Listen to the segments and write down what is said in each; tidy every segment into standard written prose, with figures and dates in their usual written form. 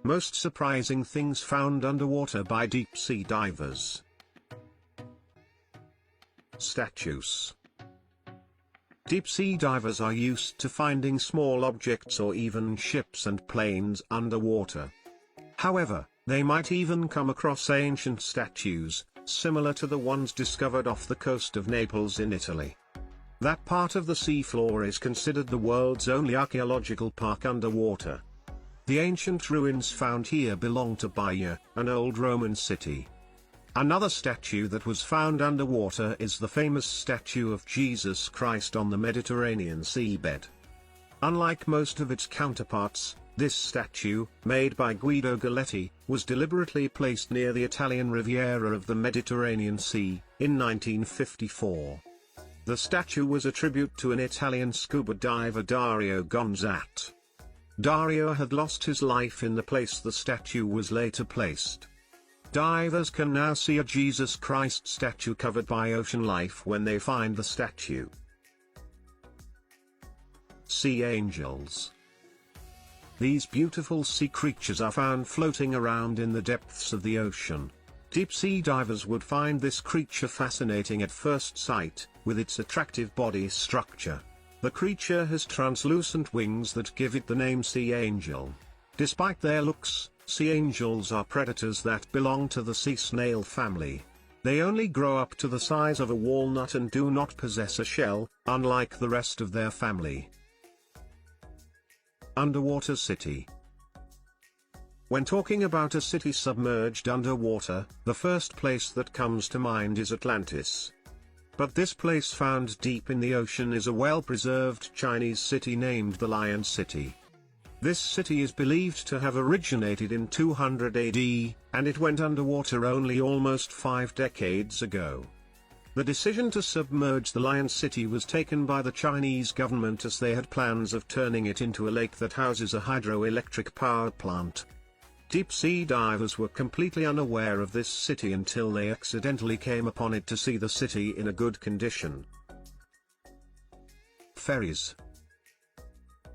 Most surprising things found underwater by deep-sea divers. Statues. Deep-sea divers are used to finding small objects or even ships and planes underwater. However, they might even come across ancient statues, similar to the ones discovered off the coast of Naples in Italy. That part of the seafloor is considered the world's only archaeological park underwater. The ancient ruins found here belong to Baia, an old Roman city. Another statue that was found underwater is the famous statue of Jesus Christ on the Mediterranean seabed. Unlike most of its counterparts, this statue, made by Guido Galletti, was deliberately placed near the Italian Riviera of the Mediterranean Sea, in 1954. The statue was a tribute to an Italian scuba diver Dario Gonzatti. Dario had lost his life in the place the statue was later placed. Divers can now see a Jesus Christ statue covered by ocean life when they find the statue. Sea angels. These beautiful sea creatures are found floating around in the depths of the ocean. Deep-sea divers would find this creature fascinating at first sight, with its attractive body structure. The creature has translucent wings that give it the name sea angel. Despite their looks, sea angels are predators that belong to the sea snail family. They only grow up to the size of a walnut and do not possess a shell, unlike the rest of their family. Underwater city. When talking about a city submerged underwater, the first place that comes to mind is Atlantis. But this place found deep in the ocean is a well-preserved Chinese city named the Lion City. This city is believed to have originated in 200 AD, and it went underwater only almost 5 decades ago. The decision to submerge the Lion City was taken by the Chinese government as they had plans of turning it into a lake that houses a hydroelectric power plant. Deep-sea divers were completely unaware of this city until they accidentally came upon it to see the city in a good condition. Ferries.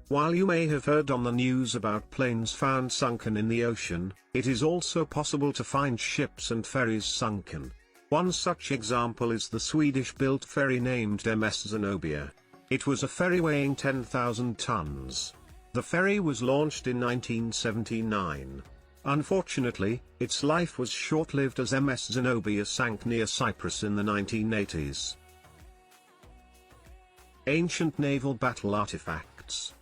While you may have heard on the news about planes found sunken in the ocean, it is also possible to find ships and ferries sunken. One such example is the Swedish-built ferry named MS Zenobia. It was a ferry weighing 10,000 tons. The ferry was launched in 1979. Unfortunately, its life was short-lived as MS Zenobia sank near Cyprus in the 1980s. Ancient naval battle artifacts.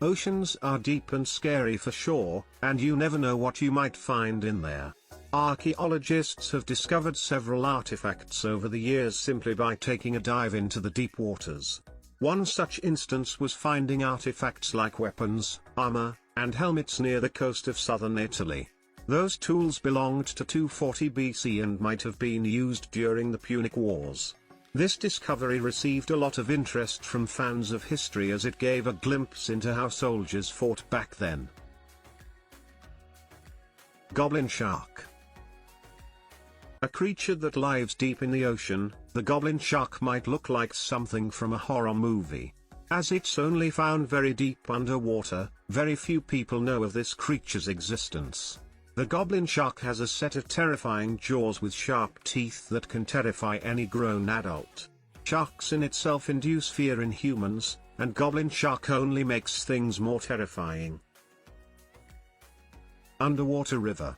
Oceans are deep and scary for sure, and you never know what you might find in there. Archaeologists have discovered several artifacts over the years simply by taking a dive into the deep waters. One such instance was finding artifacts like weapons, armor, and helmets near the coast of southern Italy. Those tools belonged to 240 BC and might have been used during the Punic Wars. This discovery received a lot of interest from fans of history as it gave a glimpse into how soldiers fought back then. Goblin shark. A creature that lives deep in the ocean, the goblin shark might look like something from a horror movie. As it's only found very deep underwater, very few people know of this creature's existence. The goblin shark has a set of terrifying jaws with sharp teeth that can terrify any grown adult. Sharks in itself induce fear in humans, and goblin shark only makes things more terrifying. Underwater river.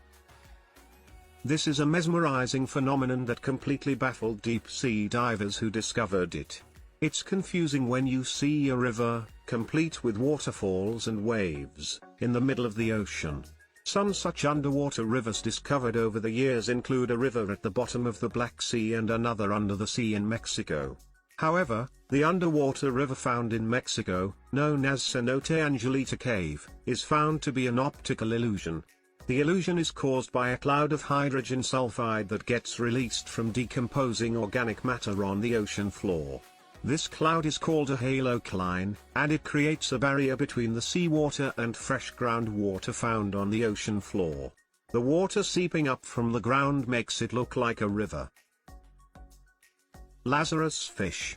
This is a mesmerizing phenomenon that completely baffled deep-sea divers who discovered it. It's confusing when you see a river, complete with waterfalls and waves, in the middle of the ocean. Some such underwater rivers discovered over the years include a river at the bottom of the Black Sea and another under the sea in Mexico. However, the underwater river found in Mexico, known as Cenote Angelita Cave, is found to be an optical illusion. The illusion is caused by a cloud of hydrogen sulfide that gets released from decomposing organic matter on the ocean floor. This cloud is called a halocline, and it creates a barrier between the seawater and fresh groundwater found on the ocean floor. The water seeping up from the ground makes it look like a river. Lazarus fish.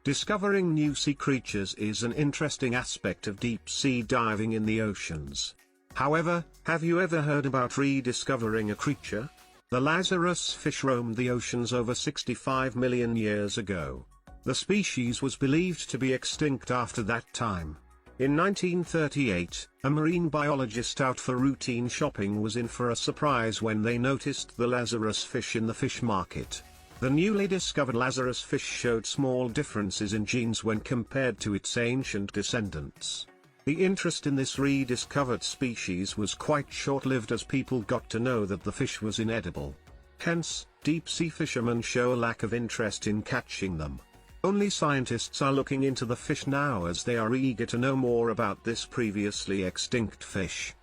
Discovering new sea creatures is an interesting aspect of deep-sea diving in the oceans. However, have you ever heard about rediscovering a creature? The Lazarus fish roamed the oceans over 65 million years ago. The species was believed to be extinct after that time. In 1938, a marine biologist out for routine shopping was in for a surprise when they noticed the Lazarus fish in the fish market. The newly discovered Lazarus fish showed small differences in genes when compared to its ancient descendants. The interest in this rediscovered species was quite short-lived as people got to know that the fish was inedible. Hence, deep-sea fishermen show a lack of interest in catching them. Only scientists are looking into the fish now as they are eager to know more about this previously extinct fish.